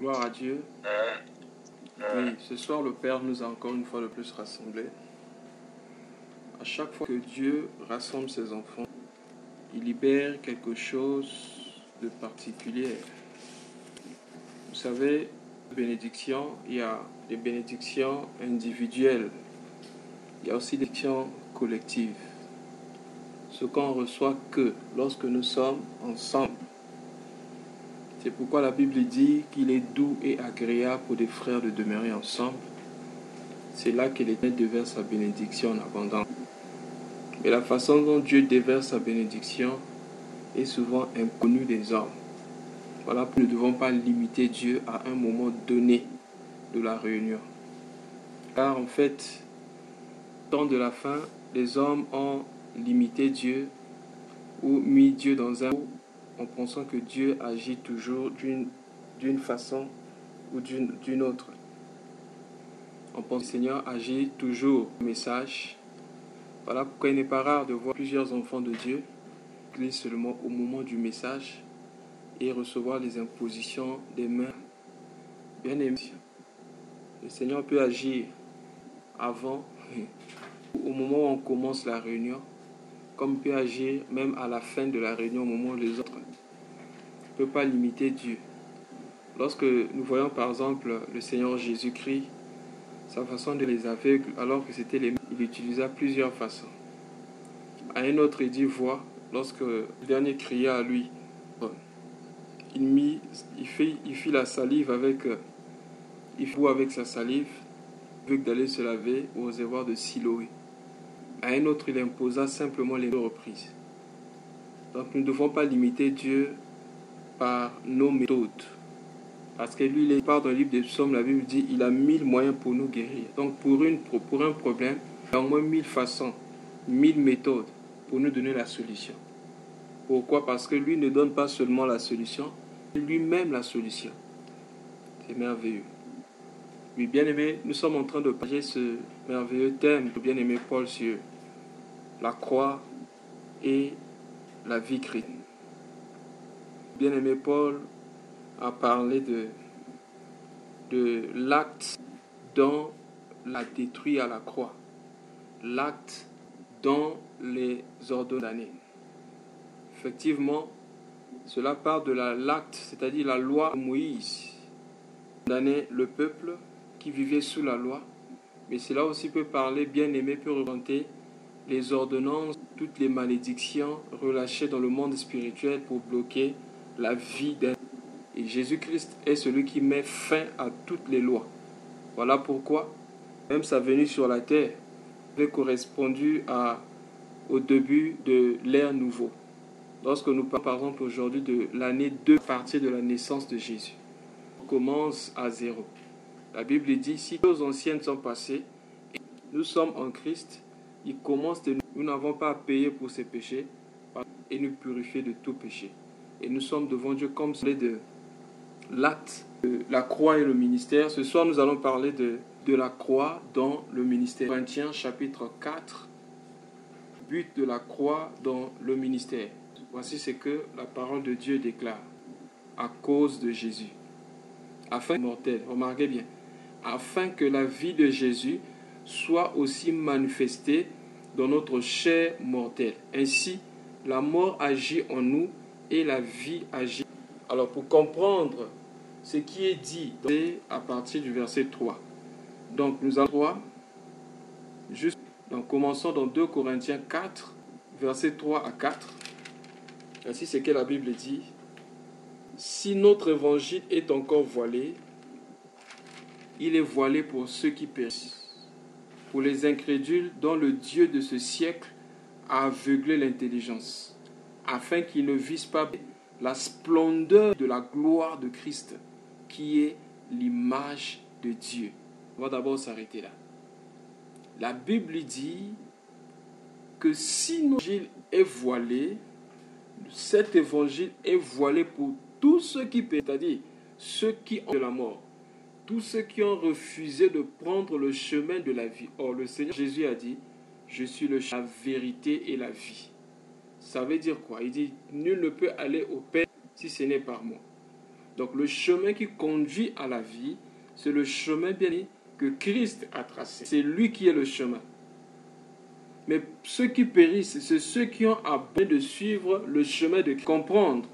Gloire à Dieu. Oui, ce soir, le Père nous a encore une fois de plus rassemblés. À chaque fois que Dieu rassemble ses enfants, il libère quelque chose de particulier. Vous savez, bénédiction, il y a des bénédictions individuelles. Il y a aussi des bénédictions collectives. Ce qu'on reçoit que lorsque nous sommes ensemble. C'est pourquoi la Bible dit qu'il est doux et agréable pour des frères de demeurer ensemble. C'est là que l'Éternel déverse sa bénédiction en abondance. Mais la façon dont Dieu déverse sa bénédiction est souvent inconnue des hommes. Voilà pourquoi nous ne devons pas limiter Dieu à un moment donné de la réunion. Car en fait, au temps de la fin, les hommes ont limité Dieu ou mis Dieu dans un en pensant que Dieu agit toujours d'une façon ou d'une autre. On pense que le Seigneur agit toujours au message. Voilà pourquoi il n'est pas rare de voir plusieurs enfants de Dieu clés seulement au moment du message et recevoir les impositions des mains. Bien aimé, le Seigneur peut agir avant, au moment où on commence la réunion, comme il peut agir même à la fin de la réunion, au moment où les autres. Il ne peut pas limiter Dieu. Lorsque nous voyons par exemple le Seigneur Jésus-Christ, sa façon de les aveugles, alors que c'était les mains, il utilisa plusieurs façons. À un autre, il dit vois, lorsque le dernier cria à lui, il fit la salive avec sa salive, aveugle d'aller se laver au réservoir de Siloé. À un autre, il imposa simplement les 2 reprises. Donc nous ne devons pas limiter Dieu par nos méthodes. Parce que lui, il part dans le livre des psaumes, la Bible dit il a 1000 moyens pour nous guérir. Donc pour un problème, il y a au moins 1000 façons, 1000 méthodes pour nous donner la solution. Pourquoi? Parce que lui ne donne pas seulement la solution, lui-même la solution. C'est merveilleux. Oui, bien-aimé, nous sommes en train de partager ce merveilleux thème de bien-aimé Paul sur la croix et la vie chrétienne. Bien-aimé Paul a parlé de l'acte dont l'a détruit à la croix. L'acte dont les ordonne d'année. Effectivement, cela part de l'acte, c'est-à-dire la loi de Moïse, condamnait le peuple qui vivait sous la loi, mais cela aussi peut parler, bien-aimé, peut représenter les ordonnances, toutes les malédictions relâchées dans le monde spirituel pour bloquer la vie d'un. Et Jésus-Christ est celui qui met fin à toutes les lois. Voilà pourquoi, même sa venue sur la terre avait correspondu au début de l'ère nouveau. Lorsque nous parlons par exemple aujourd'hui de l'année 2 à partir de la naissance de Jésus, on commence à 0. La Bible dit, si les choses anciennes sont passées, et nous sommes en Christ, il commence de nous n'avons pas à payer pour ses péchés et nous purifier de tout péché. Et nous sommes devant Dieu comme de l'acte, de la croix et le ministère. Ce soir, nous allons parler de la croix dans le ministère. Corinthiens chapitre 4, but de la croix dans le ministère. Voici ce que la parole de Dieu déclare à cause de Jésus. Afin mortel, remarquez bien, afin que la vie de Jésus soit aussi manifestée dans notre chair mortelle. Ainsi, la mort agit en nous et la vie agit. Alors, pour comprendre ce qui est dit à partir du verset 3. Donc, nous allons donc, commençons dans 2 Corinthiens 4, verset 3 à 4. Ainsi, c'est que la Bible dit. Si notre évangile est encore voilé, il est voilé pour ceux qui périssent, pour les incrédules dont le Dieu de ce siècle a aveuglé l'intelligence, afin qu'ils ne visent pas la splendeur de la gloire de Christ, qui est l'image de Dieu. On va d'abord s'arrêter là. La Bible dit que si notre évangile est voilé, cet évangile est voilé pour tous ceux qui périssent, c'est-à-dire ceux qui ont de la mort, tous ceux qui ont refusé de prendre le chemin de la vie. Or, le Seigneur Jésus a dit, je suis la vérité et la vie. Ça veut dire quoi? Il dit, nul ne peut aller au Père si ce n'est par moi. Donc le chemin qui conduit à la vie, c'est le chemin bien que Christ a tracé. C'est lui qui est le chemin. Mais ceux qui périssent, c'est ceux qui ont abandonné de suivre le chemin de comprendre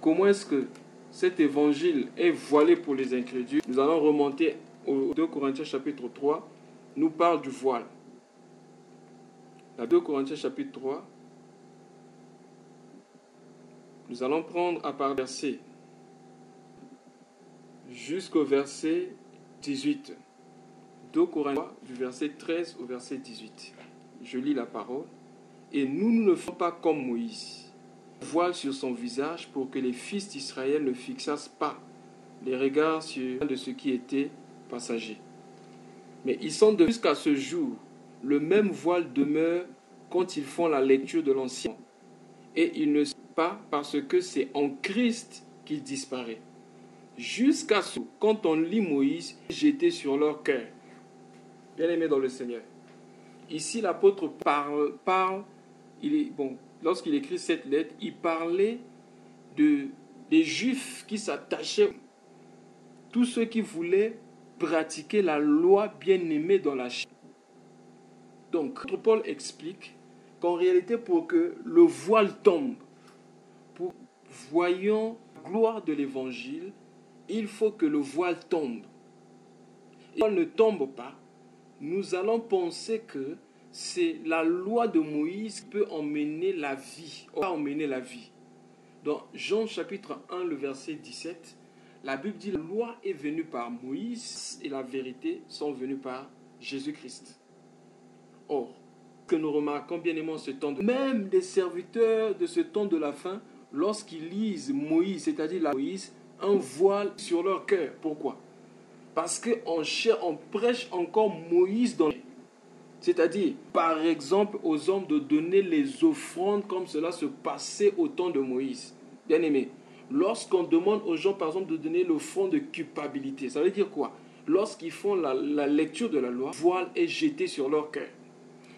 comment est-ce que cet évangile est voilé pour les incrédules. Nous allons remonter au 2 Corinthiens chapitre 3, nous parle du voile. La 2 Corinthiens chapitre 3, nous allons prendre à part verset jusqu'au verset 18. 2 Corinthiens 3, du verset 13 au verset 18. Je lis la parole. Et nous ne faisons pas comme Moïse, voile sur son visage pour que les fils d'Israël ne fixassent pas les regards sur de ce qui était passager. Mais ils sont de jusqu'à ce jour, le même voile demeure quand ils font la lecture de l'Ancien. Et ils ne savent pas parce que c'est en Christ qu'il disparaît. Jusqu'à ce quand on lit Moïse, jeté sur leur cœur. Bien aimé dans le Seigneur. Ici, l'apôtre parle lorsqu'il écrit cette lettre, il parlait des Juifs qui s'attachaient, tous ceux qui voulaient pratiquer la loi bien-aimée dans la chair. Donc, Paul explique qu'en réalité, pour que le voile tombe, pour voyons la gloire de l'évangile, il faut que le voile tombe. Et quand il ne tombe pas, nous allons penser que c'est la loi de Moïse qui peut emmener la vie, pas emmener la vie. Dans Jean chapitre 1, le verset 17, la Bible dit: la loi est venue par Moïse et la vérité sont venues par Jésus-Christ. Or, que nous remarquons bien aimant ce temps, même des serviteurs de ce temps de la fin, lorsqu'ils lisent Moïse, c'est-à-dire la Moïse, un voile sur leur cœur. Pourquoi? Parce qu'on prêche encore Moïse dans les... C'est-à-dire, par exemple, aux hommes de donner les offrandes comme cela se passait au temps de Moïse. Bien aimé, lorsqu'on demande aux gens, par exemple, de donner l'offrande de culpabilité, ça veut dire quoi? Lorsqu'ils font la lecture de la loi, le voile est jeté sur leur cœur.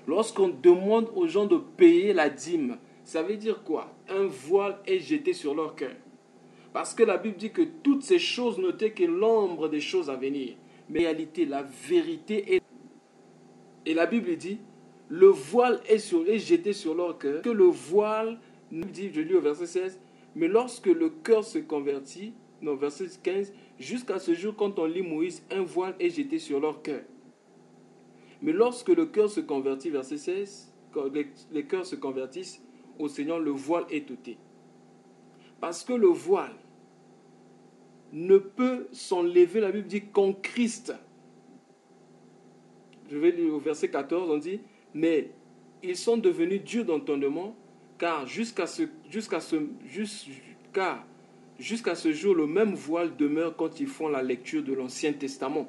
Lorsqu'on demande aux gens de payer la dîme, ça veut dire quoi? Un voile est jeté sur leur cœur. Parce que la Bible dit que toutes ces choses n'étaient que l'ombre des choses à venir. Mais en réalité, la vérité est... Et la Bible dit, le voile est jeté sur leur cœur. Que le voile, dit, je lis au verset 16, mais lorsque le cœur se convertit, non, verset 15, jusqu'à ce jour, quand on lit Moïse, un voile est jeté sur leur cœur. Mais lorsque le cœur se convertit, verset 16, quand les cœurs se convertissent au Seigneur, le voile est ôté. Parce que le voile ne peut s'enlever, la Bible dit, qu'en Christ. Je vais lire au verset 14, on dit, mais ils sont devenus durs d'entendement, car jusqu'à ce jour, le même voile demeure quand ils font la lecture de l'Ancien Testament.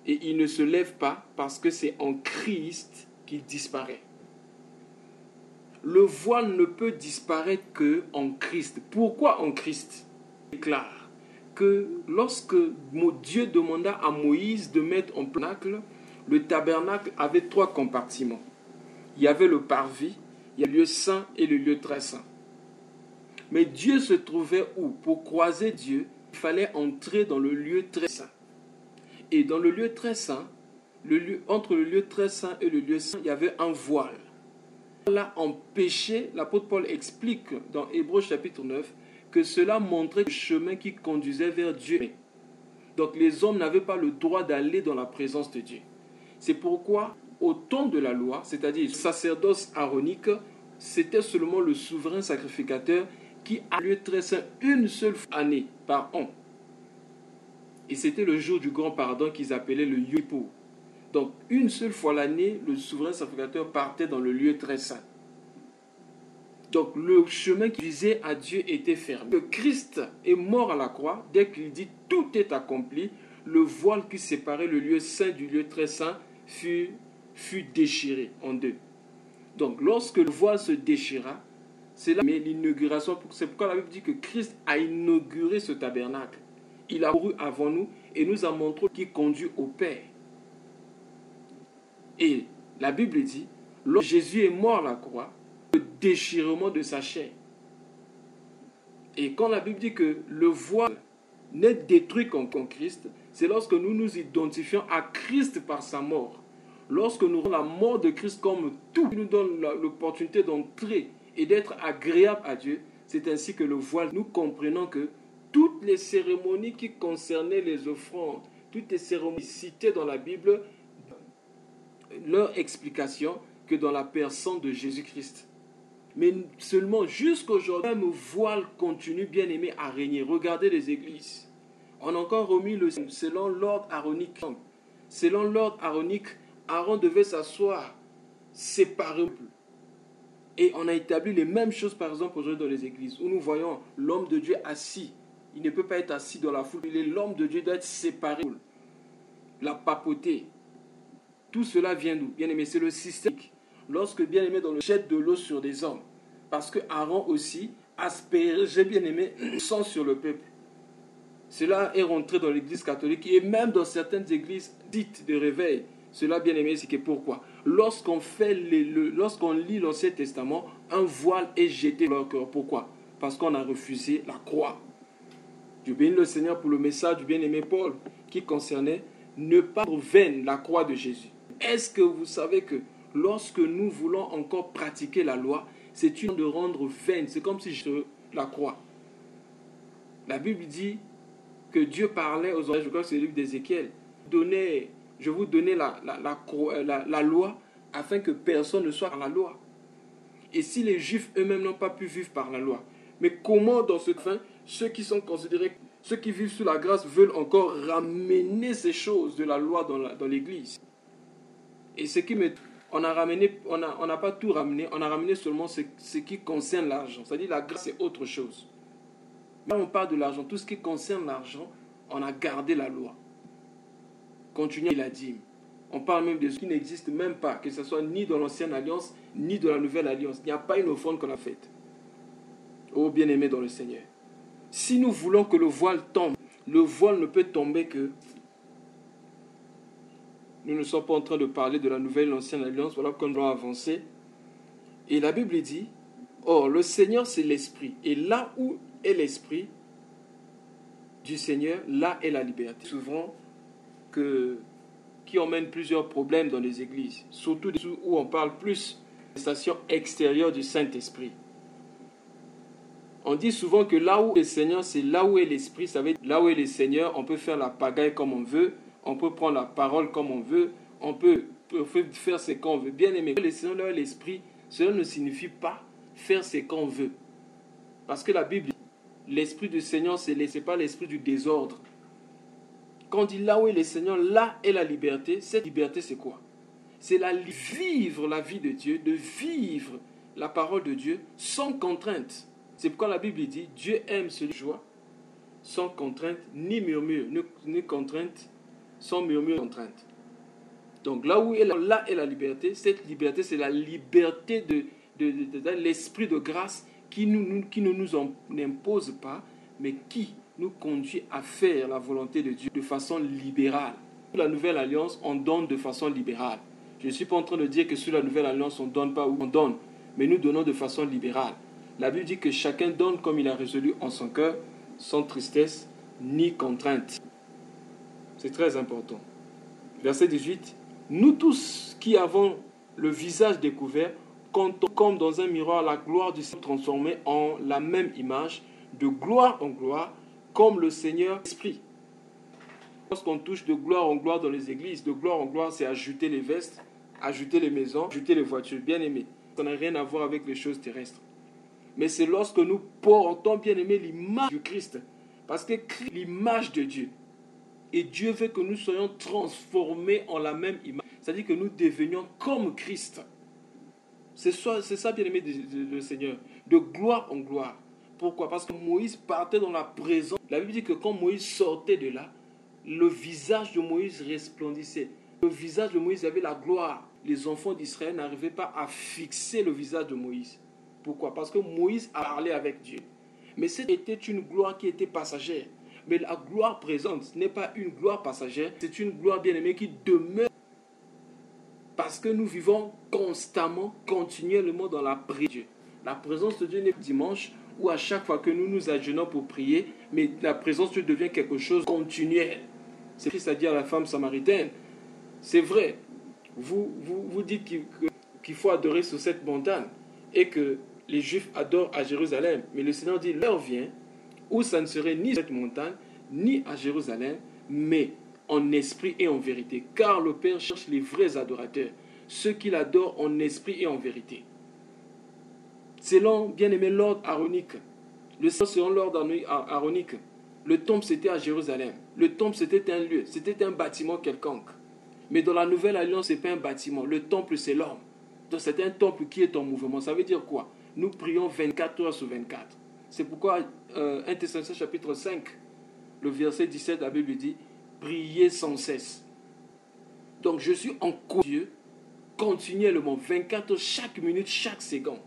Et il ne se lève pas parce que c'est en Christ qu'il disparaît. Le voile ne peut disparaître qu'en Christ. Pourquoi en Christ? Il déclare que lorsque Dieu demanda à Moïse de mettre en tabernacle, le tabernacle avait 3 compartiments. Il y avait le parvis, il y a le lieu saint et le lieu très saint. Mais Dieu se trouvait où? Pour croiser Dieu, il fallait entrer dans le lieu très saint. Et dans le lieu très saint, entre le lieu très saint et le lieu saint, il y avait un voile. Là, en péché, l'apôtre Paul explique dans Hébreux chapitre 9 que cela montrait le chemin qui conduisait vers Dieu. Donc les hommes n'avaient pas le droit d'aller dans la présence de Dieu. C'est pourquoi, au temps de la loi, c'est-à-dire le sacerdoce aaronique, c'était seulement le souverain sacrificateur qui a lieu très saint une seule année par an. Et c'était le jour du grand pardon qu'ils appelaient le Yom Kippur. Donc, une seule fois l'année, le souverain sacrificateur partait dans le lieu très saint. Donc, le chemin qui visait à Dieu était fermé. Le Christ est mort à la croix. Dès qu'il dit « tout est accompli », le voile qui séparait le lieu saint du lieu très saint fut déchiré en deux. Donc, lorsque le voile se déchira, c'est là mais l'inauguration. C'est pourquoi la Bible dit que Christ a inauguré ce tabernacle. Il a couru avant nous et nous a montré qui conduit au Père. Et la Bible dit, lorsque Jésus est mort à la croix, le déchirement de sa chair. Et quand la Bible dit que le voile n'est détruit qu'en Christ, c'est lorsque nous nous identifions à Christ par sa mort. Lorsque nous rendons la mort de Christ comme tout, qui nous donne l'opportunité d'entrer et d'être agréable à Dieu, c'est ainsi que le voile, nous comprenons que toutes les cérémonies qui concernaient les offrandes, toutes les cérémonies citées dans la Bible, leur explication que dans la personne de Jésus-Christ. Mais seulement jusqu'aujourd'hui, même le voile continue, bien aimé, à régner. Regardez les églises. On a encore remis selon l'ordre aronique. Selon l'ordre aronique, Aaron devait s'asseoir séparé. Et on a établi les mêmes choses, par exemple, aujourd'hui dans les églises, où nous voyons l'homme de Dieu assis. Il ne peut pas être assis dans la foule. L'homme de Dieu doit être séparé. La papauté. Tout cela vient d'où? Bien aimé, c'est le système. Lorsque, bien aimé, dans le jette de l'eau sur des hommes. Parce que Aaron aussi aspergeait, bien aimé, sang sur le peuple. Cela est rentré dans l'église catholique et même dans certaines églises dites de réveil. Cela, bien aimé, c'est que pourquoi? Lorsqu'on lit l'Ancien Testament, un voile est jeté dans leur cœur. Pourquoi? Parce qu'on a refusé la croix. Je bénis le Seigneur pour le message du bien-aimé Paul qui concernait ne pas rendre vaine la croix de Jésus. Est-ce que vous savez que lorsque nous voulons encore pratiquer la loi, c'est une de rendre vaine. C'est comme si je la croix. La Bible dit que Dieu parlait aux oreilles, je crois que c'est le livre d'Ézéchiel, je vous donnais la loi afin que personne ne soit par la loi. Et si les Juifs eux-mêmes n'ont pas pu vivre par la loi, mais comment dans ce fin, ceux qui sont considérés, ceux qui vivent sous la grâce veulent encore ramener ces choses de la loi dans l'Église? Et ce qui me... On n'a pas tout ramené, on a ramené seulement ce qui concerne l'argent. C'est-à-dire la grâce c'est autre chose. Là on parle de l'argent, tout ce qui concerne l'argent, on a gardé la loi. Continuez la dîme. On parle même de ce qui n'existe même pas, que ce soit ni dans l'ancienne alliance, ni dans la nouvelle alliance. Il n'y a pas une offrande qu'on a faite. Oh bien-aimé dans le Seigneur. Si nous voulons que le voile tombe, le voile ne peut tomber que... Nous ne sommes pas en train de parler de la nouvelle et l'ancienne alliance, voilà qu'on doit avancer. Et la Bible dit, or le Seigneur c'est l'Esprit. Et là où est l'Esprit du Seigneur, là est la liberté. Souvent, qui emmène plusieurs problèmes dans les églises, surtout où on parle plus de la manifestation extérieure du Saint-Esprit. On dit souvent que là où est le Seigneur, c'est là où est l'Esprit. Ça veut dire là où est le Seigneur, on peut faire la pagaille comme on veut, on peut prendre la parole comme on veut, on peut faire ce qu'on veut. Bien aimé, le Seigneur, là où est l'Esprit, cela ne signifie pas faire ce qu'on veut. Parce que la Bible dit, l'Esprit du Seigneur, ce n'est pas l'Esprit du désordre. Quand on dit là où est le Seigneur, là est la liberté. Cette liberté, c'est quoi? C'est vivre la vie de Dieu, de vivre la parole de Dieu sans contrainte. C'est pourquoi la Bible dit, Dieu aime celui qui joie, sans contrainte, ni murmure, ni contrainte, sans murmure, contrainte. Donc là où est la liberté, cette liberté, c'est la liberté de l'esprit de grâce qui ne nous impose pas, mais qui nous conduit à faire la volonté de Dieu de façon libérale. Sous la nouvelle alliance, on donne de façon libérale. Je ne suis pas en train de dire que sous la nouvelle alliance, on ne donne pas ou on donne, mais nous donnons de façon libérale. La Bible dit que chacun donne comme il a résolu en son cœur, sans tristesse ni contrainte. C'est très important. Verset 18. Nous tous qui avons le visage découvert, comme dans un miroir, la gloire du Seigneur transformée en la même image, de gloire en gloire, comme le Seigneur Esprit. Lorsqu'on touche de gloire en gloire dans les églises, de gloire en gloire, c'est ajouter les vestes, ajouter les maisons, ajouter les voitures. Bien aimé, ça n'a rien à voir avec les choses terrestres. Mais c'est lorsque nous portons, bien aimé, l'image du Christ. Parce que Christ est l'image de Dieu. Et Dieu veut que nous soyons transformés en la même image. C'est-à-dire que nous devenions comme Christ. C'est ça, bien aimé, le Seigneur. De gloire en gloire. Pourquoi? Parce que Moïse partait dans la présence. La Bible dit que quand Moïse sortait de là, le visage de Moïse resplendissait. Le visage de Moïse avait la gloire. Les enfants d'Israël n'arrivaient pas à fixer le visage de Moïse. Pourquoi? Parce que Moïse a parlé avec Dieu. Mais c'était une gloire qui était passagère. Mais la gloire présente n'est pas une gloire passagère, c'est une gloire bien-aimée qui demeure. Parce que nous vivons constamment, continuellement dans la présence de Dieu. La présence de Dieu n'est pas dimanche, où à chaque fois que nous nous agenouillons pour prier, mais la présence de Dieu devient quelque chose de continuel. C'est Christ a dit à la femme samaritaine. C'est vrai, vous dites qu'il faut adorer sur cette montagne et que les Juifs adorent à Jérusalem. Mais le Seigneur dit, l'heure vient où ça ne serait ni sur cette montagne, ni à Jérusalem, mais en esprit et en vérité. Car le Père cherche les vrais adorateurs, ceux qui l'adorent en esprit et en vérité. Selon, bien aimé, l'ordre aronique, selon l'ordre aronique, le temple c'était à Jérusalem. Le temple c'était un lieu, c'était un bâtiment quelconque. Mais dans la nouvelle alliance, ce n'est pas un bâtiment. Le temple, c'est l'homme. Donc c'est un temple qui est en mouvement. Ça veut dire quoi? Nous prions 24 heures sur 24. C'est pourquoi 1 Thessaloniciens chapitre 5, le verset 17, la Bible dit, priez sans cesse. Donc je suis en Dieu continuellement, 24 heures, chaque minute, chaque seconde.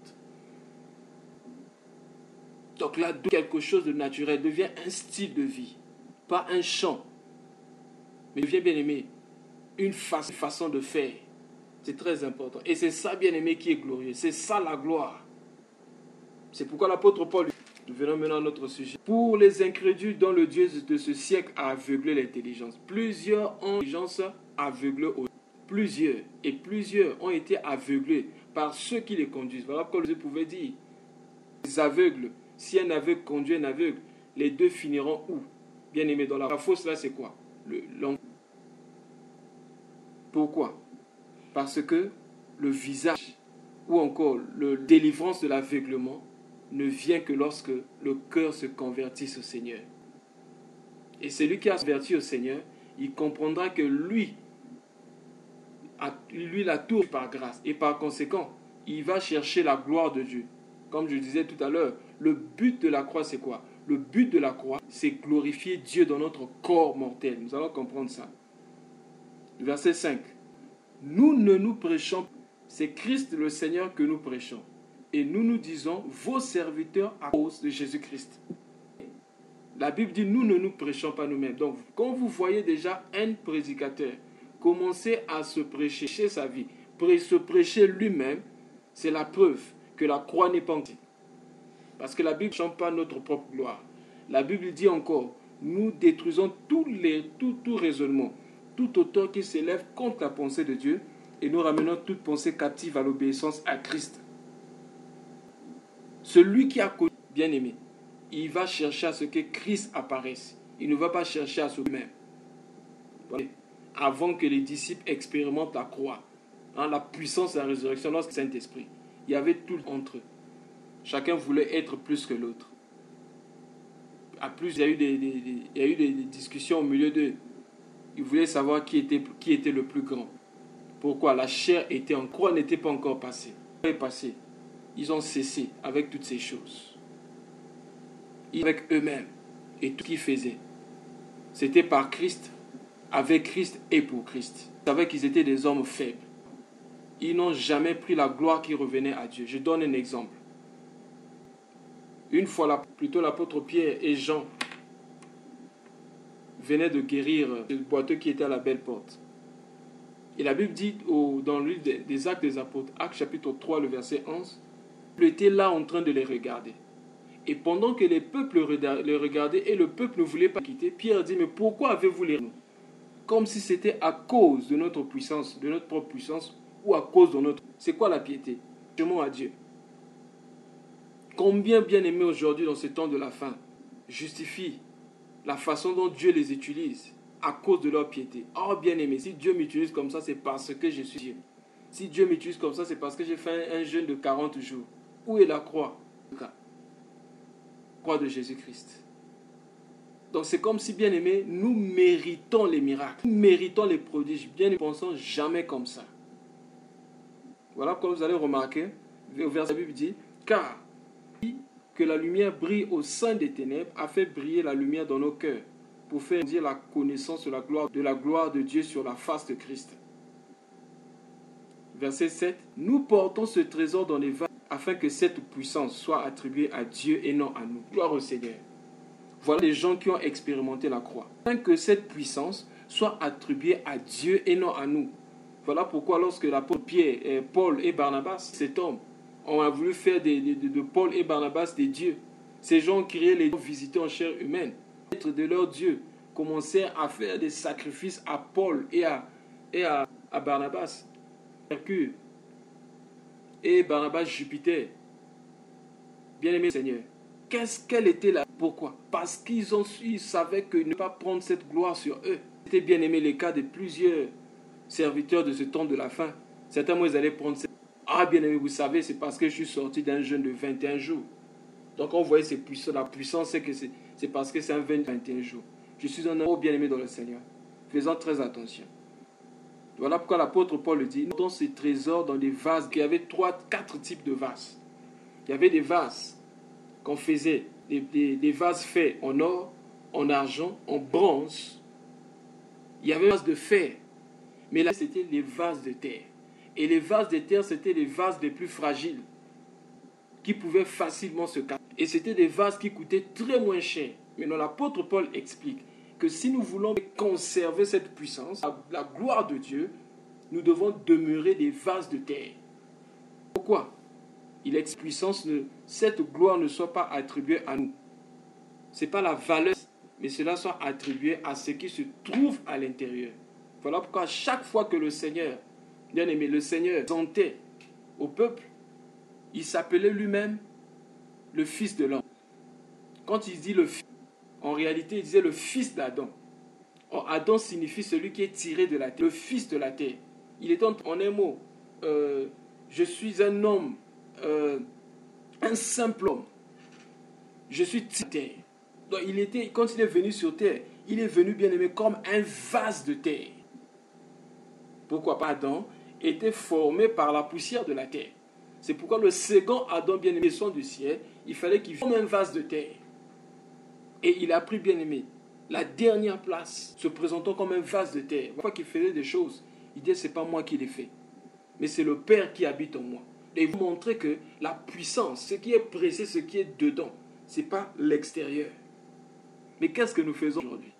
Donc là, quelque chose de naturel devient un style de vie, pas un chant, mais devient, bien aimé, une façon de faire. C'est très important. Et c'est ça, bien aimé, qui est glorieux. C'est ça la gloire. C'est pourquoi l'apôtre Paul, nous venons maintenant à notre sujet. Pour les incrédules dont le Dieu de ce siècle a aveuglé l'intelligence. Plusieurs ont l'intelligence aveuglée aussi. Plusieurs ont été aveuglés par ceux qui les conduisent. Voilà pourquoi Dieu pouvait dire, les aveugles, si un aveugle conduit un aveugle, les deux finiront où? Bien aimé, dans la fausse là, c'est quoi? Pourquoi? Parce que le visage ou encore la délivrance de l'aveuglement ne vient que lorsque le cœur se convertisse au Seigneur. Et celui qui a converti au Seigneur, il comprendra que lui l'a tout par grâce. Et par conséquent, il va chercher la gloire de Dieu. Comme je disais tout à l'heure, le but de la croix, c'est quoi? Le but de la croix, c'est glorifier Dieu dans notre corps mortel. Nous allons comprendre ça. Verset 5. Nous ne nous prêchons pas. C'est Christ le Seigneur que nous prêchons. Et nous disons, vos serviteurs à cause de Jésus-Christ. La Bible dit, nous ne nous prêchons pas nous-mêmes. Donc, quand vous voyez déjà un prédicateur commencer à se prêcher sa vie, se prêcher lui-même, c'est la preuve que la croix n'est pas entière. Parce que la Bible ne chante pas notre propre gloire. La Bible dit encore, nous détruisons tout raisonnement, tout auteur qui s'élève contre la pensée de Dieu, et nous ramenons toute pensée captive à l'obéissance à Christ. Celui qui a connu, bien aimé, il va chercher à ce que Christ apparaisse. Il ne va pas chercher à soi-même. Voilà. Avant que les disciples expérimentent la croix, la puissance de la résurrection, lorsque le Saint-Esprit, il y avait tout entre eux. Chacun voulait être plus que l'autre. À plus, il y a eu des discussions au milieu d'eux. Ils voulaient savoir qui était le plus grand. Pourquoi? La chair était en croix, n'était pas encore passée. Ils ont cessé avec toutes ces choses. Avec eux-mêmes et tout ce qu'ils faisaient. C'était par Christ, avec Christ et pour Christ. Ils savaient qu'ils étaient des hommes faibles. Ils n'ont jamais pris la gloire qui revenait à Dieu. Je donne un exemple. Une fois, plutôt l'apôtre Pierre et Jean venaient de guérir le boiteux qui était à la belle porte. Et la Bible dit dans le livre des Actes des Apôtres, Actes chapitre 3, le verset 11, il était là en train de les regarder. Et pendant que les peuples les regardaient et le peuple ne voulait pas quitter, Pierre dit, mais pourquoi avez-vous les nous? Comme si c'était à cause de notre puissance, de notre propre puissance, ou à cause de notre... C'est quoi la piété? Justement à Dieu. Combien bien aimés aujourd'hui dans ce temps de la fin justifient la façon dont Dieu les utilise à cause de leur piété. Oh bien aimé, si Dieu m'utilise comme ça, c'est parce que je suis Dieu. Si Dieu m'utilise comme ça, c'est parce que j'ai fait un jeûne de 40 jours. Où est la croix? La croix de Jésus-Christ. Donc c'est comme si, bien aimé, nous méritons les miracles, nous méritons les prodiges. Bien, ne pensons jamais comme ça. Voilà, comme vous allez remarquer, au verset la Bible dit, car que la lumière brille au sein des ténèbres a fait briller la lumière dans nos cœurs pour faire dire la connaissance de la gloire de Dieu sur la face de Christ. Verset 7. Nous portons ce trésor dans les vases afin que cette puissance soit attribuée à Dieu et non à nous. Gloire au Seigneur. Voilà les gens qui ont expérimenté la croix. Afin que cette puissance soit attribuée à Dieu et non à nous. Voilà pourquoi lorsque l'apôtre Pierre, Paul et Barnabas, cet homme, on a voulu faire de Paul et Barnabas des dieux. Ces gens qui créaient les visités en chair humaine, être de leur Dieu, commençaient à faire des sacrifices à Paul et à Barnabas, Mercure et Barnabas Jupiter. Bien-aimé Seigneur, quelle était la... Pourquoi? Parce qu'ils savaient que ne pas prendre cette gloire sur eux. C'était bien aimé les cas de plusieurs serviteurs de ce temps de la fin. Certains mois, ils allaient prendre cette... Ah, bien aimé, vous savez, c'est parce que je suis sorti d'un jeûne de 21 jours. Donc on voyait ces puissants. La puissance, c'est parce que c'est un 21 jours. Je suis un homme bien aimé dans le Seigneur. Faisons très attention. Voilà pourquoi l'apôtre Paul le dit. Nous avons ces trésors dans des vases. Il y avait 4 types de vases. Il y avait des vases qu'on faisait, des vases faits en or, en argent, en bronze. Il y avait des vases de fer. Mais là, c'était les vases de terre. Et les vases de terre, c'était les vases les plus fragiles, qui pouvaient facilement se casser. Et c'était des vases qui coûtaient très moins cher. Maintenant, l'apôtre Paul explique que si nous voulons conserver cette puissance, la gloire de Dieu, nous devons demeurer des vases de terre. Pourquoi? Il est puissance, cette gloire ne soit pas attribuée à nous. Ce n'est pas la valeur, mais cela soit attribué à ce qui se trouve à l'intérieur. Voilà pourquoi chaque fois que le Seigneur, bien aimé, le Seigneur présentait au peuple, il s'appelait lui-même le Fils de l'homme. Quand il dit le Fils, en réalité, il disait le Fils d'Adam. Or, Adam signifie celui qui est tiré de la terre, le Fils de la terre. Il est en un mot, je suis un homme, un simple homme. Je suis tiré de terre. Donc, quand il est venu sur terre, il est venu, bien aimé, comme un vase de terre. Pourquoi pas Adam était formé par la poussière de la terre. C'est pourquoi le second Adam, bien aimé, son du ciel, il fallait qu'il forme un vase de terre. Et il a pris, bien aimé, la dernière place, se présentant comme un vase de terre. Une fois qu'il faisait des choses, il disait, c'est pas moi qui les fais, mais c'est le Père qui habite en moi. Et il vous montrer que la puissance, ce qui est pressé, ce qui est dedans, ce n'est pas l'extérieur. Mais qu'est-ce que nous faisons aujourd'hui?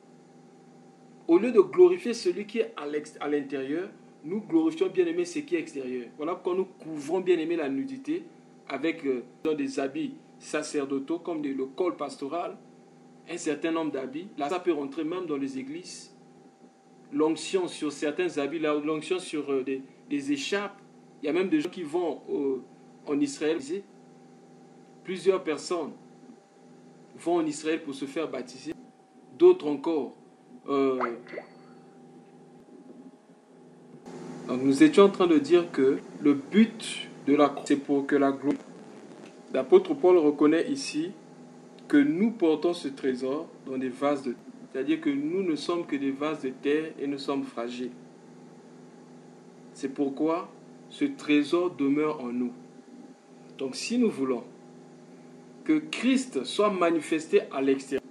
Au lieu de glorifier celui qui est à l'intérieur, nous glorifions bien aimé ce qui est extérieur. Voilà pourquoi nous couvrons bien aimé la nudité avec dans des habits sacerdotaux comme le col pastoral, un certain nombre d'habits. Là, ça peut rentrer même dans les églises. L'onction sur certains habits, l'onction sur des écharpes. Il y a même des gens qui vont en Israël. Plusieurs personnes vont en Israël pour se faire baptiser. D'autres encore. Donc nous étions en train de dire que le but de la croix, c'est pour que la gloire. L'apôtre Paul reconnaît ici que nous portons ce trésor dans des vases de terre. C'est-à-dire que nous ne sommes que des vases de terre et nous sommes fragiles. C'est pourquoi ce trésor demeure en nous. Donc si nous voulons que Christ soit manifesté à l'extérieur,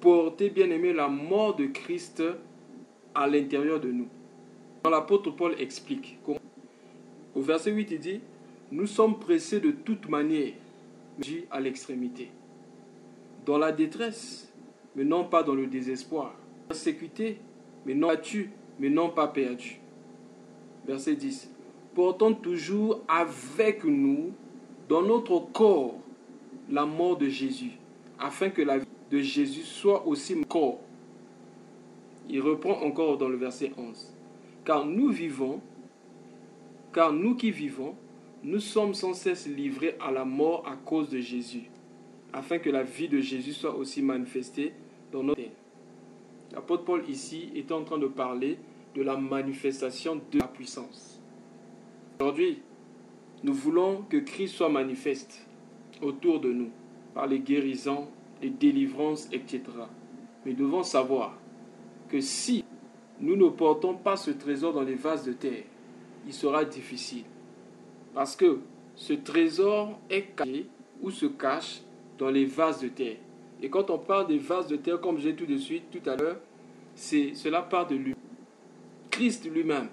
porter bien aimé la mort de Christ à l'intérieur de nous. L'apôtre Paul explique. Au verset 8, il dit, nous sommes pressés de toute manière, à l'extrémité, dans la détresse, mais non pas dans le désespoir, persécutés, mais non battus, mais non pas perdus. Verset 10. Portons toujours avec nous, dans notre corps, la mort de Jésus, afin que la vie de Jésus soit aussi mon corps. Il reprend encore dans le verset 11. Car nous qui vivons, nous sommes sans cesse livrés à la mort à cause de Jésus, afin que la vie de Jésus soit aussi manifestée dans notre vie. L'apôtre Paul ici est en train de parler de la manifestation de la puissance. Aujourd'hui, nous voulons que Christ soit manifeste autour de nous, par les guérisons, les délivrances, etc. Mais nous devons savoir que si nous ne portons pas ce trésor dans les vases de terre, il sera difficile. Parce que ce trésor est caché ou se cache dans les vases de terre. Et quand on parle des vases de terre, comme j'ai dit tout à l'heure, cela part de lui. Christ lui-même,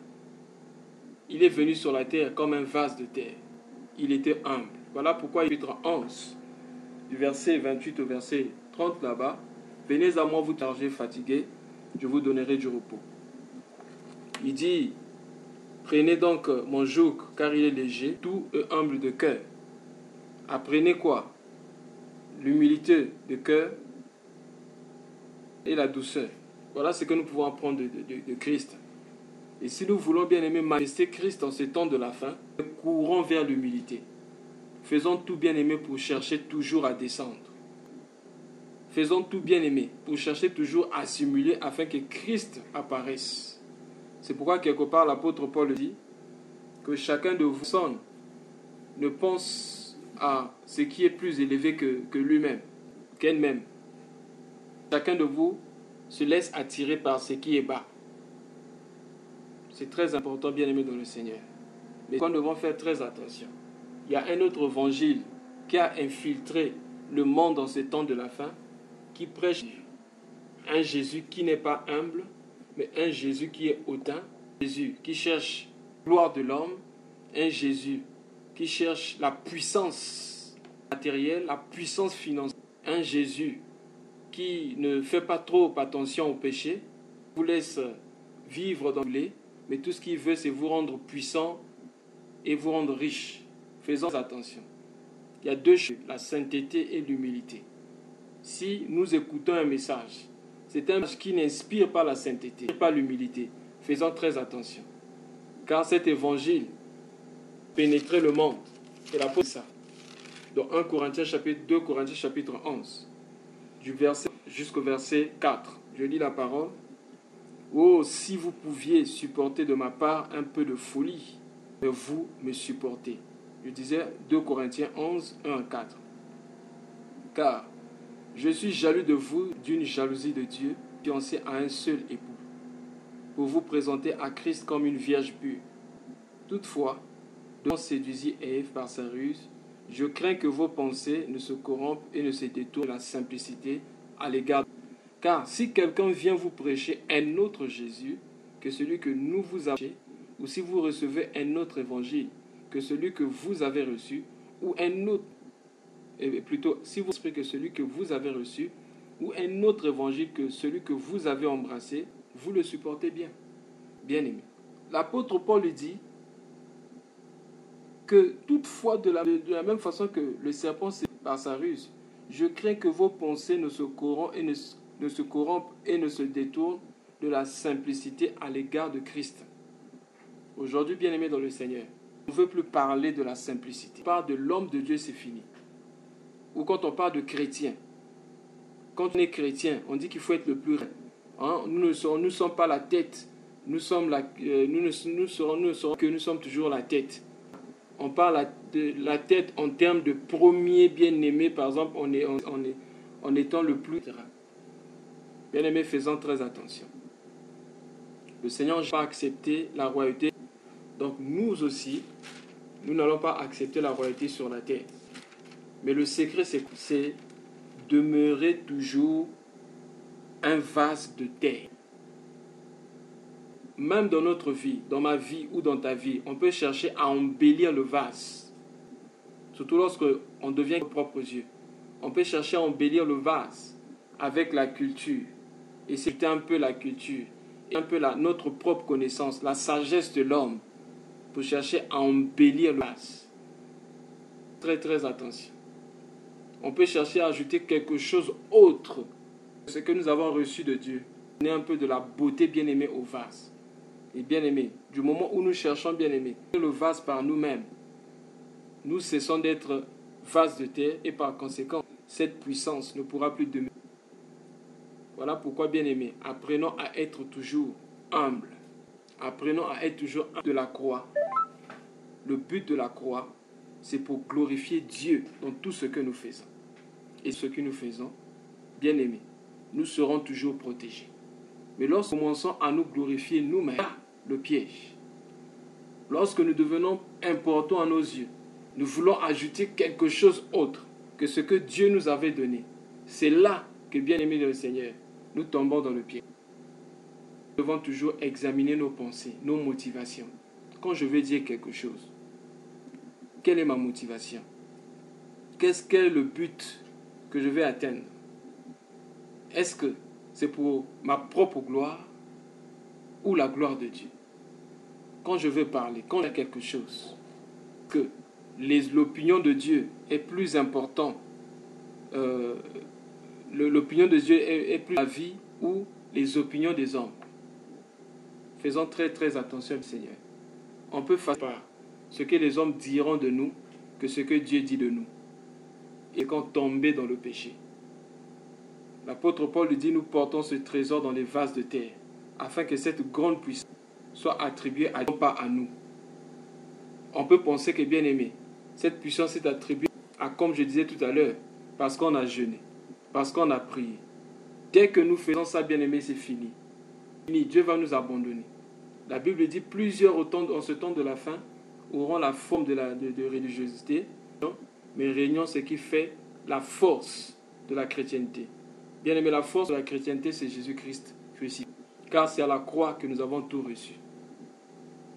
il est venu sur la terre comme un vase de terre. Il était humble. Voilà pourquoi il est en 11, du verset 28 au verset 30 là-bas. Venez à moi vous chargez fatigués, je vous donnerai du repos. Il dit, prenez donc mon joug, car il est léger, doux et humble de cœur. Apprenez quoi? l'humilité de cœur et la douceur. Voilà ce que nous pouvons apprendre de Christ. Et si nous voulons bien aimer manifester Christ en ces temps de la fin, courons vers l'humilité. Faisons tout bien aimer pour chercher toujours à descendre. Faisons tout bien aimer pour chercher toujours à simuler afin que Christ apparaisse. C'est pourquoi quelque part l'apôtre Paul dit que chacun de vous ne pense à ce qui est plus élevé que lui-même, qu'elle-même. Chacun de vous se laisse attirer par ce qui est bas. C'est très important, bien aimé dans le Seigneur. Mais nous devons faire très attention. Il y a un autre évangile qui a infiltré le monde en ces temps de la fin, qui prêche un Jésus qui n'est pas humble, mais un Jésus qui est hautain, Jésus qui cherche la gloire de l'homme, un Jésus qui cherche la puissance matérielle, la puissance financière, un Jésus qui ne fait pas trop attention au péché, vous laisse vivre dans le lait, mais tout ce qu'il veut, c'est vous rendre puissant et vous rendre riche. Faisons attention. Il y a deux choses, la sainteté et l'humilité. Si nous écoutons un message, c'est un message qui n'inspire pas la sainteté, pas l'humilité. Faisons très attention. Car cet évangile pénétrait le monde. Et l'apôtre ça. Dans 2 Corinthiens chapitre 11, du verset jusqu'au verset 4. Je lis la parole. Oh, si vous pouviez supporter de ma part un peu de folie, mais vous me supportez. Je disais 2 Corinthiens 11, 1 à 4. Car je suis jaloux de vous d'une jalousie de Dieu, fiancé à un seul époux, pour vous présenter à Christ comme une vierge pure. Toutefois, dont séduisit Ève par sa ruse, je crains que vos pensées ne se corrompent et ne se détournent de la simplicité à l'égard. Car si quelqu'un vient vous prêcher un autre Jésus que celui que nous vous avons prêché, ou si vous recevez un autre évangile que celui que vous avez reçu, ou un autre, plutôt, si vous recevez que celui que vous avez reçu, ou un autre évangile que celui que vous avez embrassé, vous le supportez bien. Bien aimé. L'apôtre Paul lui dit que toutefois, de la même façon que le serpent c'est par sa ruse, je crains que vos pensées ne se corrompent et ne se détournent de la simplicité à l'égard de Christ. Aujourd'hui, bien aimé dans le Seigneur, on ne veut plus parler de la simplicité. On parle de l'homme de Dieu, c'est fini. Ou quand on parle de chrétien. Quand on est chrétien, on dit qu'il faut être le plus vrai. Hein? Nous ne sommes pas la tête. Nous serons que nous sommes toujours la tête. On parle de la tête en termes de premier bien-aimé, par exemple, en étant le plus... Bien-aimé, faisons très attention. Le Seigneur n'a pas accepté la royauté. Donc nous aussi, nous n'allons pas accepter la royauté sur la terre. Mais le secret, c'est demeurer toujours un vase de terre. Même dans notre vie, dans ma vie ou dans ta vie, on peut chercher à embellir le vase. Surtout lorsque on devient nos propres yeux. On peut chercher à embellir le vase avec la culture. Et c'était un peu la culture, et un peu notre propre connaissance, la sagesse de l'homme, pour chercher à embellir le vase. Très très attention. On peut chercher à ajouter quelque chose autre que ce que nous avons reçu de Dieu. Donner un peu de la beauté bien-aimée au vase. Et bien-aimé, du moment où nous cherchons bien-aimé, le vase par nous-mêmes, nous cessons d'être vase de terre et par conséquent, cette puissance ne pourra plus demeurer. Voilà pourquoi, bien-aimé, apprenons à être toujours humbles. Apprenons à être toujours humbles de la croix. Le but de la croix, c'est pour glorifier Dieu dans tout ce que nous faisons. Et ce que nous faisons, bien-aimé, nous serons toujours protégés. Mais lorsque nous commençons à nous glorifier nous-mêmes, le piège. Lorsque nous devenons importants à nos yeux, nous voulons ajouter quelque chose autre que ce que Dieu nous avait donné. C'est là que, bien-aimés de le Seigneur, nous tombons dans le piège. Nous devons toujours examiner nos pensées, nos motivations. Quand je veux dire quelque chose, quelle est ma motivation? Qu'est-ce qu'est le but que je vais atteindre? Est-ce que c'est pour ma propre gloire ou la gloire de Dieu? Quand je veux parler, quand il y a quelque chose, que l'opinion de Dieu est plus importante l'opinion de Dieu est plus la vie ou les opinions des hommes. Faisons très très attention, Seigneur. On peut faire part ce que les hommes diront de nous que ce que Dieu dit de nous. Et quand tomber dans le péché. L'apôtre Paul lui dit, nous portons ce trésor dans les vases de terre, afin que cette grande puissance soit attribuée à Dieu, pas à nous. On peut penser que, bien aimé, cette puissance est attribuée à, comme je disais tout à l'heure, parce qu'on a jeûné, parce qu'on a prié. Dès que nous faisons ça, bien aimé, c'est fini. Dieu va nous abandonner. La Bible dit, plusieurs en ce temps de la fin auront la forme de religiosité, mais réunion ce qui fait la force de la chrétienté. Bien aimé, la force de la chrétienté, c'est Jésus-Christ crucifié. Car c'est à la croix que nous avons tout reçu.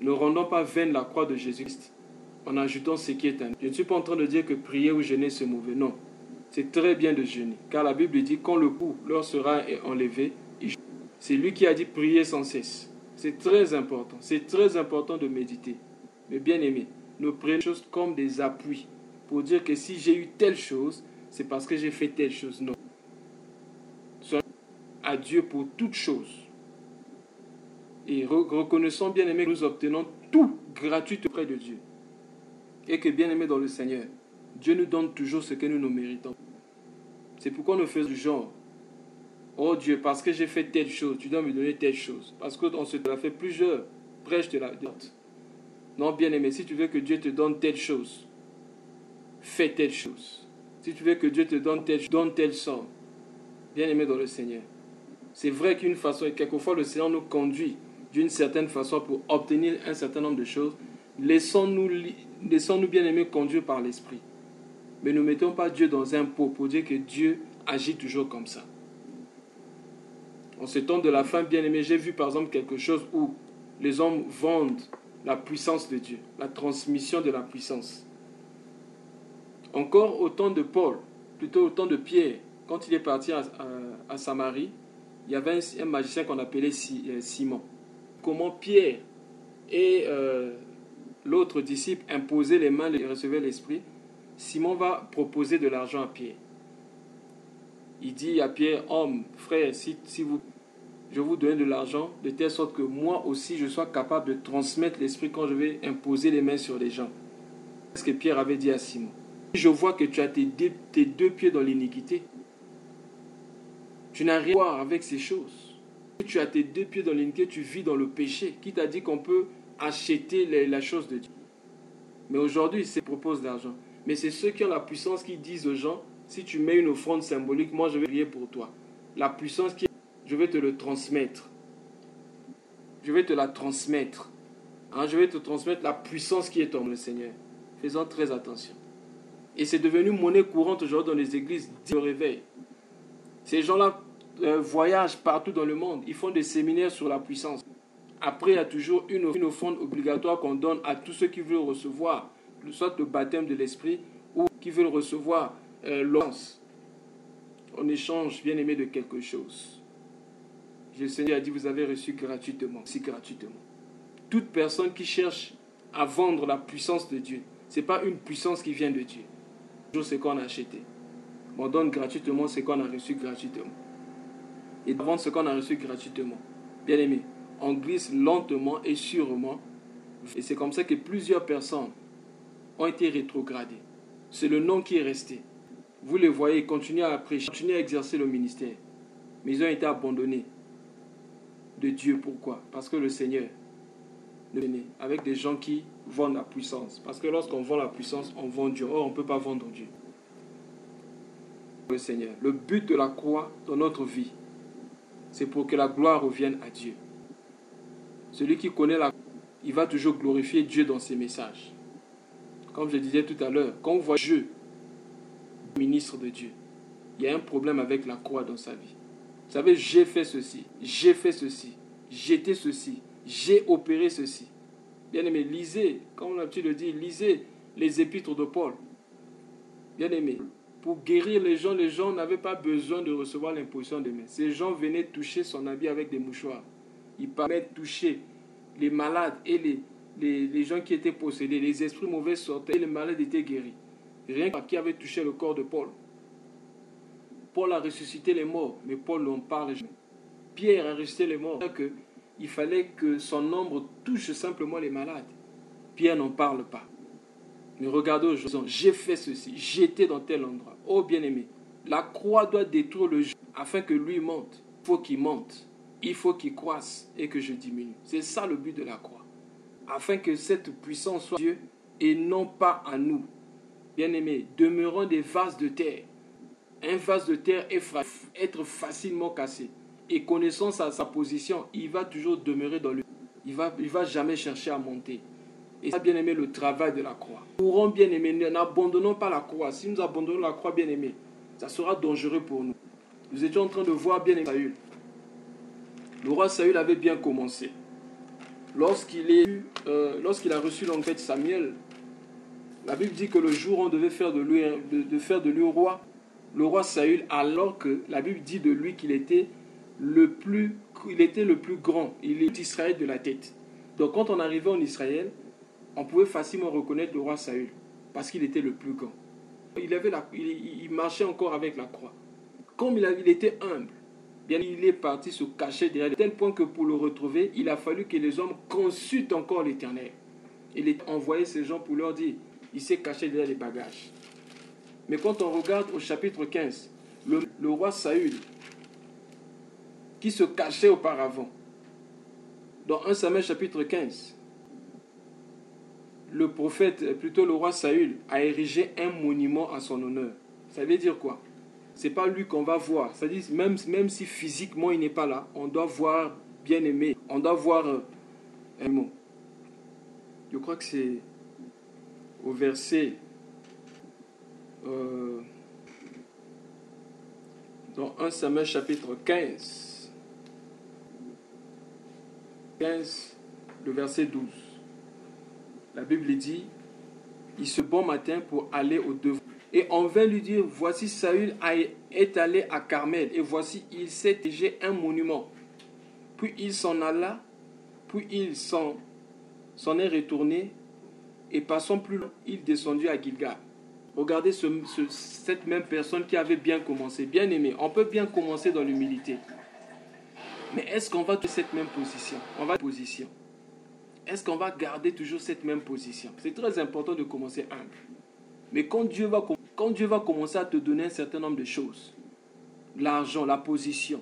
Ne rendons pas vaine la croix de Jésus-Christ en ajoutant ce qui est à nous. Je ne suis pas en train de dire que prier ou jeûner c'est mauvais. Non, c'est très bien de jeûner. Car la Bible dit, quand le coup leur sera enlevé, c'est lui qui a dit prier sans cesse. C'est très important. C'est très important de méditer. Mais bien aimé, nous prenons les choses comme des appuis pour dire que si j'ai eu telle chose, c'est parce que j'ai fait telle chose. Non. Soyons à Dieu pour toutes choses. Et reconnaissons, bien aimé, que nous obtenons tout gratuit auprès de Dieu. Et que, bien aimé dans le Seigneur, Dieu nous donne toujours ce que nous méritons. C'est pourquoi nous faisons du genre, oh Dieu, parce que j'ai fait telle chose, tu dois me donner telle chose. Parce qu'on se l'a fait plusieurs prêches de la dette. Non, bien aimé, si tu veux que Dieu te donne telle chose, fais telle chose. Si tu veux que Dieu te donne telle somme, bien aimé dans le Seigneur. C'est vrai qu'une façon, et quelquefois le Seigneur nous conduit d'une certaine façon pour obtenir un certain nombre de choses. Laissons-nous bien aimés conduire par l'Esprit. Mais ne mettons pas Dieu dans un pot pour dire que Dieu agit toujours comme ça. En ce temps de la fin, bien aimé, j'ai vu par exemple quelque chose où les hommes vendent la puissance de Dieu, la transmission de la puissance. Encore au temps de Paul, plutôt au temps de Pierre, quand il est parti à Samarie, il y avait un magicien qu'on appelait Simon. Comment Pierre et l'autre disciple imposaient les mains et recevaient l'esprit, Simon va proposer de l'argent à Pierre. Il dit à Pierre, homme, frère, si je vous donne de l'argent, de telle sorte que moi aussi je sois capable de transmettre l'esprit quand je vais imposer les mains sur les gens. C'est ce que Pierre avait dit à Simon. Je vois que tu as tes deux pieds dans l'iniquité. Tu n'as rien à voir avec ces choses. Tu as tes deux pieds dans l'iniquité, tu vis dans le péché. Qui t'a dit qu'on peut acheter la chose de Dieu? Mais aujourd'hui, il se propose l'argent. Mais c'est ceux qui ont la puissance qui disent aux gens, si tu mets une offrande symbolique, moi je vais prier pour toi. La puissance qui est, je vais te le transmettre. Je vais te la transmettre. Je vais te transmettre la puissance qui est en le Seigneur. Faisons très attention. Et c'est devenu monnaie courante aujourd'hui dans les églises, dit le réveil. Ces gens-là voyagent partout dans le monde. Ils font des séminaires sur la puissance. Après, il y a toujours une offrande obligatoire qu'on donne à tous ceux qui veulent recevoir, soit le baptême de l'esprit ou qui veulent recevoir l'once. En échange, bien aimé, de quelque chose. Le Seigneur a dit, vous avez reçu gratuitement, si gratuitement. Toute personne qui cherche à vendre la puissance de Dieu, ce n'est pas une puissance qui vient de Dieu. Toujours ce qu'on a acheté. On donne gratuitement ce qu'on a reçu gratuitement. Et de vendre ce qu'on a reçu gratuitement. Bien aimé, on glisse lentement et sûrement. Et c'est comme ça que plusieurs personnes ont été rétrogradées. C'est le nom qui est resté. Vous les voyez, ils continuent à prêcher, continuent à exercer le ministère. Mais ils ont été abandonnés de Dieu. Pourquoi? Parce que le Seigneur est né avec des gens qui vendent la puissance. Parce que lorsqu'on vend la puissance, on vend Dieu. Or, on ne peut pas vendre Dieu. Le Seigneur. Le but de la croix dans notre vie, c'est pour que la gloire revienne à Dieu. Celui qui connaît la croix, il va toujours glorifier Dieu dans ses messages. Comme je disais tout à l'heure, quand on voit Dieu, ministre de Dieu, il y a un problème avec la croix dans sa vie. Vous savez, j'ai fait ceci, j'étais ceci, j'ai opéré ceci. Bien aimé, lisez, comme l'habitude le dit, lisez les épîtres de Paul. Bien aimé, pour guérir les gens n'avaient pas besoin de recevoir l'imposition des mains. Ces gens venaient toucher son habit avec des mouchoirs. Ils parlaient toucher les malades et les gens qui étaient possédés. Les esprits mauvais sortaient et les malades étaient guéris. Rien qu'à qui avait touché le corps de Paul. Paul a ressuscité les morts, mais Paul n'en parle jamais. Pierre a ressuscité les morts. Il fallait que son ombre touche simplement les malades. Pierre n'en parle pas. Mais regardez aujourd'hui, j'ai fait ceci, j'étais dans tel endroit. Oh bien-aimé, la croix doit détruire le jeu afin que lui monte. Il faut qu'il monte, il faut qu'il croisse et que je diminue. C'est ça le but de la croix. Afin que cette puissance soit Dieu et non pas à nous. Bien-aimé, demeurons des vases de terre. Un vase de terre est être facilement cassé. Et connaissant sa position, il va toujours demeurer dans le... Il va jamais chercher à monter. Et ça, bien aimé, le travail de la croix. Courons, bien aimé, n'abandonnons pas la croix. Si nous abandonnons la croix, bien aimé, ça sera dangereux pour nous. Nous étions en train de voir, bien aimé, Saül. Le roi Saül avait bien commencé. Lorsqu'il a reçu l'enquête de Samuel, la Bible dit que le jour où on devait faire de lui roi, le roi Saül, alors que la Bible dit de lui qu'il était le plus grand. Il est Israël de la tête. Donc quand on arrivait en Israël, on pouvait facilement reconnaître le roi Saül parce qu'il était le plus grand. Il marchait encore avec la croix. Comme il était humble, bien il est parti se cacher derrière, à tel point que pour le retrouver, il a fallu que les hommes consultent encore l'Éternel. Il a envoyé ces gens pour leur dire, il s'est caché derrière les bagages. Mais quand on regarde au chapitre 15, le roi Saül, qui se cachait auparavant, dans 1 Samuel chapitre 15, le prophète, plutôt le roi Saül, a érigé un monument à son honneur. Ça veut dire quoi? C'est pas lui qu'on va voir. C'est-à-dire, même si physiquement il n'est pas là, on doit voir bien aimé. On doit voir un mot. Je crois que c'est au verset... dans 1 Samuel chapitre 15. 15, le verset 12. La Bible dit, il se bon matin pour aller au devant. Et on vint lui dire, voici Saül est allé à Carmel, et voici il s'est érigé un monument. Puis il s'en alla, puis il s'en est retourné, et passant plus loin, il descendit à Gilgal. Regardez cette même personne qui avait bien commencé, bien aimé. On peut bien commencer dans l'humilité. Mais est-ce qu'on va trouver cette même position? Est-ce qu'on va garder toujours cette même position? C'est très important de commencer humble. Mais quand Dieu va commencer à te donner un certain nombre de choses, l'argent, la position,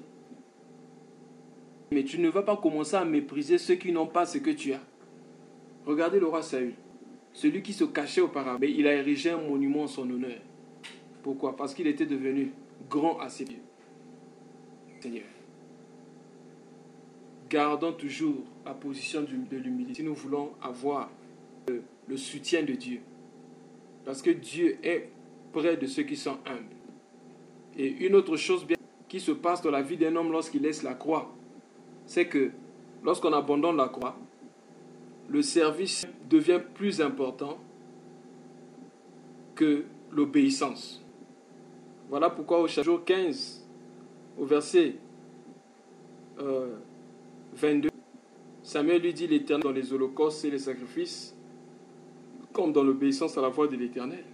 mais tu ne vas pas commencer à mépriser ceux qui n'ont pas ce que tu as. Regardez le roi Saül. Celui qui se cachait auparavant, mais il a érigé un monument en son honneur. Pourquoi? Parce qu'il était devenu grand à ses pieds. Seigneur. Gardons toujours la position de l'humilité si nous voulons avoir le soutien de Dieu. Parce que Dieu est près de ceux qui sont humbles. Et une autre chose bien qui se passe dans la vie d'un homme lorsqu'il laisse la croix, c'est que lorsqu'on abandonne la croix, le service devient plus important que l'obéissance. Voilà pourquoi au chapitre 15, au verset 22, Samuel lui dit l'Éternel dans les holocaustes et les sacrifices, comme dans l'obéissance à la voix de l'Éternel.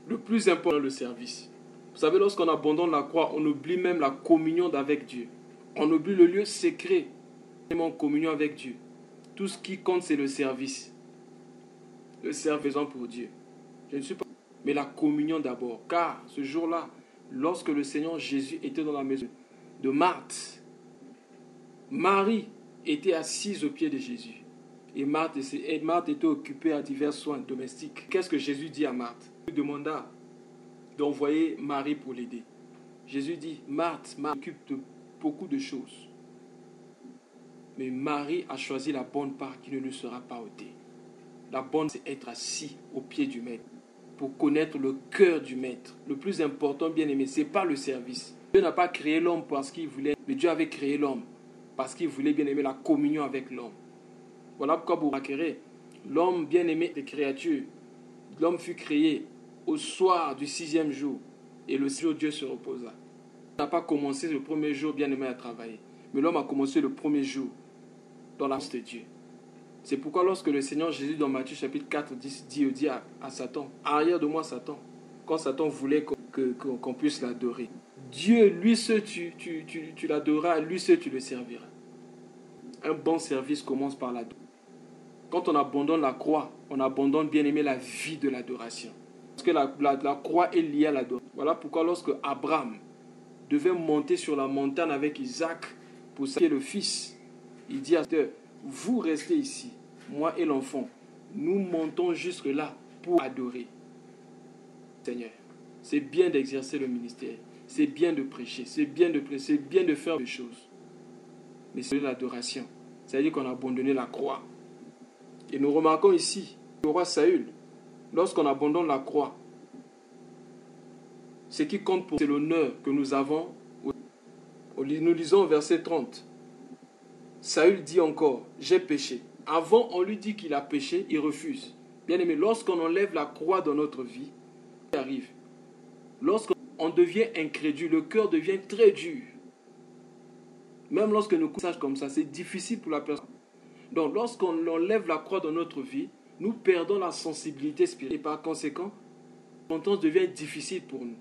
Le plus important, le service. Vous savez, lorsqu'on abandonne la croix, on oublie même la communion avec Dieu. On oublie le lieu secret, même en communion avec Dieu. Tout ce qui compte, c'est le service. Le service pour Dieu. Je ne suis pas... Mais la communion d'abord. Car ce jour-là, lorsque le Seigneur Jésus était dans la maison de Marthe, Marie était assise aux pieds de Jésus. Et Marthe était occupée à divers soins domestiques. Qu'est-ce que Jésus dit à Marthe? Il lui demanda d'envoyer Marie pour l'aider. Jésus dit, Marthe m'occupe de beaucoup de choses. Mais Marie a choisi la bonne part qui ne lui sera pas ôtée. La bonne, c'est être assis au pied du maître pour connaître le cœur du maître. Le plus important, bien aimé, ce n'est pas le service. Dieu n'a pas créé l'homme parce qu'il voulait, mais Dieu avait créé l'homme parce qu'il voulait, bien aimé, la communion avec l'homme. Voilà pourquoi vous remarquerez, l'homme bien aimé des créatures, l'homme fut créé au soir du 6e jour et le 6e jour Dieu se reposa. Il n'a pas commencé le premier jour bien aimé à travailler, mais l'homme a commencé le premier jour dans la de Dieu. C'est pourquoi lorsque le Seigneur Jésus dans Matthieu chapitre 4 dit à Satan, arrière de moi Satan, quand Satan voulait qu'on puisse l'adorer. Dieu, lui seul, tu l'adoreras, lui seul, tu le serviras. Un bon service commence par l'adoration. Quand on abandonne la croix, on abandonne, bien aimé, la vie de l'adoration. Parce que la croix est liée à l'adoration. Voilà pourquoi lorsque Abraham devait monter sur la montagne avec Isaac pour sacrifier le fils, il dit à Dieu, vous restez ici, moi et l'enfant. Nous montons jusque là pour adorer. Seigneur, c'est bien d'exercer le ministère, c'est bien de prêcher, c'est bien de prêcher, c'est bien de faire des choses. Mais c'est l'adoration. C'est-à-dire qu'on a abandonné la croix. Et nous remarquons ici, le roi Saül, lorsqu'on abandonne la croix, ce qui compte pour c'est l'honneur que nous avons. Nous lisons au verset 30. Saül dit encore, j'ai péché. Avant, on lui dit qu'il a péché, il refuse. Bien aimé, lorsqu'on enlève la croix dans notre vie, ça arrive. Lorsqu'on devient incrédule, le cœur devient très dur. Même lorsque nous sachons comme ça, c'est difficile pour la personne. Donc, lorsqu'on enlève la croix dans notre vie, nous perdons la sensibilité spirituelle. Et par conséquent, la repentance devient difficile pour nous.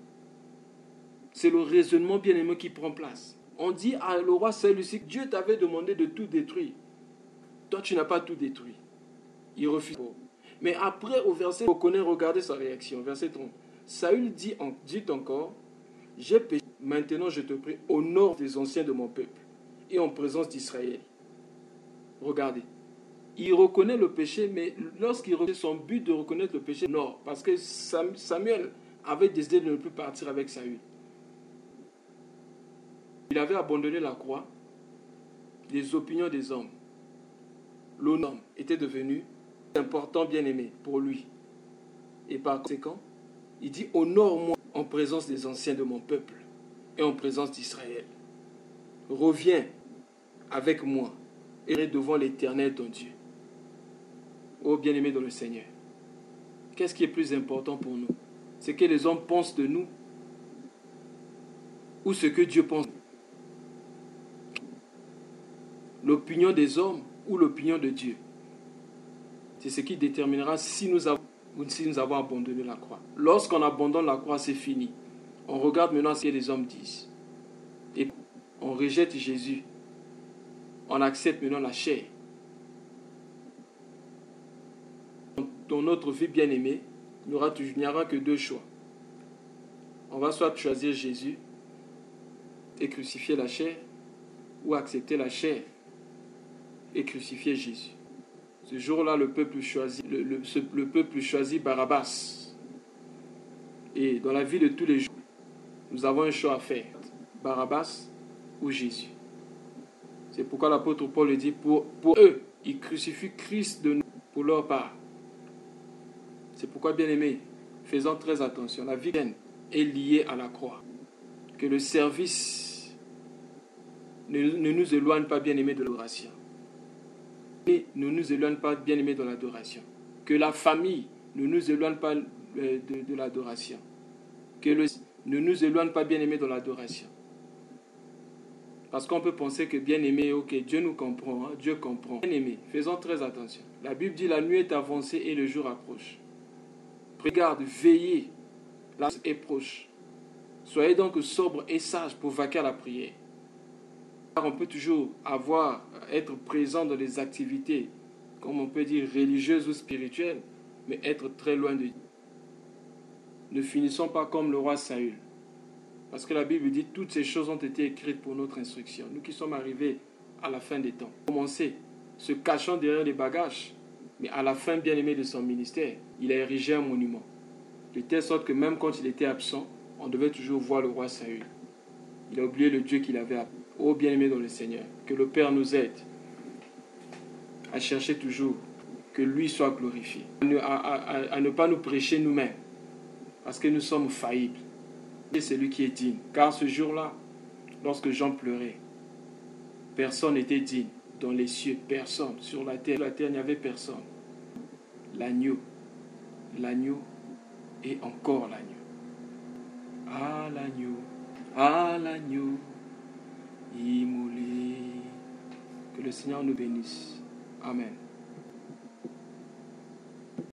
C'est le raisonnement bien-aimé qui prend place. On dit à le roi Saül aussi que Dieu t'avait demandé de tout détruire. Toi, tu n'as pas tout détruit. Il refuse. Mais après, au verset, on connaît, regardez sa réaction. Verset 30. Saül dit encore, j'ai péché. Maintenant, je te prie, honore des anciens de mon peuple et en présence d'Israël. Regardez. Il reconnaît le péché, mais lorsqu'il reconnaît son but de reconnaître le péché, non. Parce que Samuel avait décidé de ne plus partir avec Saül. Il avait abandonné la croix, les opinions des hommes. L'honneur était devenu important, bien-aimé, pour lui. Et par conséquent, il dit, honore-moi en présence des anciens de mon peuple et en présence d'Israël. Reviens avec moi et devant l'Éternel ton Dieu. Ô bien-aimé dans le Seigneur, qu'est-ce qui est plus important pour nous? C'est que les hommes pensent de nous ou ce que Dieu pense? L'opinion des hommes ou l'opinion de Dieu? C'est ce qui déterminera si nous avons abandonné la croix. Lorsqu'on abandonne la croix, c'est fini. On regarde maintenant ce que les hommes disent. Et on rejette Jésus. On accepte maintenant la chair. Dans notre vie bien-aimée, il n'y aura que deux choix. On va soit choisir Jésus et crucifier la chair, ou accepter la chair et crucifier Jésus. Ce jour-là, le peuple choisit Barabbas. Et dans la vie de tous les jours, nous avons un choix à faire. Barabbas ou Jésus. C'est pourquoi l'apôtre Paul dit, pour eux, ils crucifient Christ de nous pour leur part. C'est pourquoi, bien-aimés, faisons très attention. La vie est liée à la croix. Que le service ne nous éloigne pas, bien-aimés, de l'adoration. Et ne nous éloigne pas, bien-aimés, de l'adoration. Que la famille ne nous éloigne pas de l'adoration. Que ne nous éloigne pas, bien-aimés, de l'adoration. Parce qu'on peut penser que bien-aimé, ok, Dieu nous comprend, hein, Dieu comprend. Bien-aimé, faisons très attention. La Bible dit la nuit est avancée et le jour approche. Regarde, veillez, la nuit est proche. Soyez donc sobres et sages pour vaquer à la prière. Car on peut toujours être présent dans les activités, comme on peut dire religieuses ou spirituelles, mais être très loin de Dieu. Ne finissons pas comme le roi Saül. Parce que la Bible dit toutes ces choses ont été écrites pour notre instruction. Nous qui sommes arrivés à la fin des temps. Commencer, se cachant derrière les bagages, mais à la fin, bien-aimé de son ministère, il a érigé un monument. De telle sorte que même quand il était absent, on devait toujours voir le roi Saül. Il a oublié le Dieu qu'il avait appelé. Ô bien-aimé dans le Seigneur, que le Père nous aide à chercher toujours que lui soit glorifié, à ne pas nous prêcher nous-mêmes, parce que nous sommes faillibles. Et c'est lui qui est digne. Car ce jour-là, lorsque Jean pleurait, personne n'était digne. Dans les cieux, personne. Sur la terre, il n'y avait personne. L'agneau et encore l'agneau. Ah l'agneau, immolé. Que le Seigneur nous bénisse. Amen.